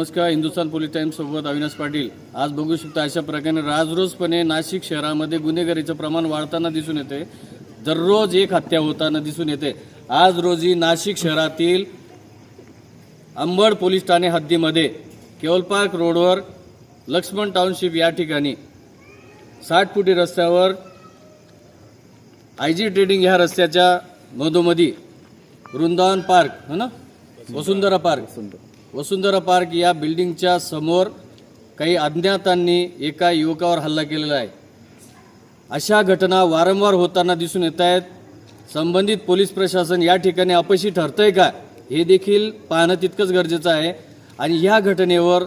नमस्कार. Hindustan police times सोबत अविनाश पाटील. आज बघू शकता अशा प्रकारे राजरोजपणे नाशिक शहरामध्ये गुन्हेगारीचं प्रमाण वाढताना दिसून येते. दररोज एक हत्या होताना दिसून येते. आज रोजी नाशिक शहरातील अंबड पोलीस ठाणे हद्दीमध्ये केवल पार्क रोडवर लक्ष्मण टाउनशिप या ठिकाणी 60 फुटी रस्त्यावर आयजी ट्रेडिंग ह्या रस्त्याच्या मधोमधी वृंदावन पार्क ना वसुंधरा पार्क या बिल्डिंगच्या समोर काही अज्ञातांनी एका युवकावर हल्ला केलेला आहे. अशा घटना वारंवार होताना दिसून येत आहेत. संबंधित पोलीस प्रशासन या ठिकाणी अपयशी ठरतंय का हे देखील पाहणं तितकंच गरजेचं आहे. आणि ह्या घटनेवर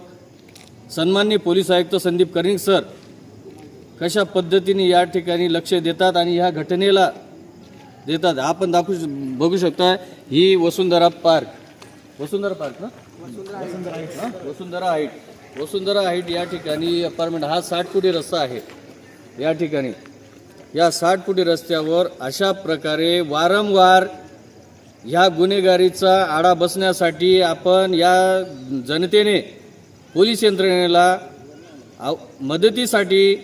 सन्माननीय पोलीस आयुक्त संदीप कर्णिक सर कशा पद्धतीने या ठिकाणी लक्ष देतात आणि ह्या घटनेला देतात आपण बघू शकता. ही वसुंधरा पार्क ना वसुंधरा हाईट या ठिकाणी अपार्टमेंट हा 60 फुटी रस्ता आहे. या ठिकाणी या 60 फुटी रस्त्यावर अशा प्रकारे वारंवार ह्या गुन्हेगारीचा आळा बसण्यासाठी आपण या जनतेने पोलीस यंत्रणेला मदतीसाठी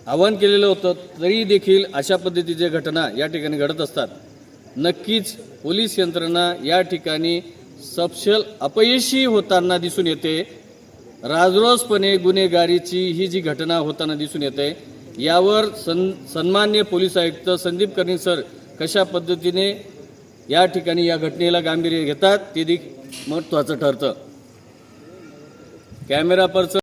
आवाहन केलेलं होतं. तरी देखील अशा पद्धतीच्या घटना या ठिकाणी घडत असतात. नक्कीच पोलीस यंत्रणा या ठिकाणी सपशेल अपयशी होताना दिसून येते. राजरोजपणे गुन्हेगारीची ही जी घटना होताना दिसून येते यावर सन्माननीय पोलीस आयुक्त संदीप कर्णिक सर कशा पद्धतीने या ठिकाणी या घटनेला गांभीर्य घेतात ते देखील महत्त्वाचं ठरतं. Camera person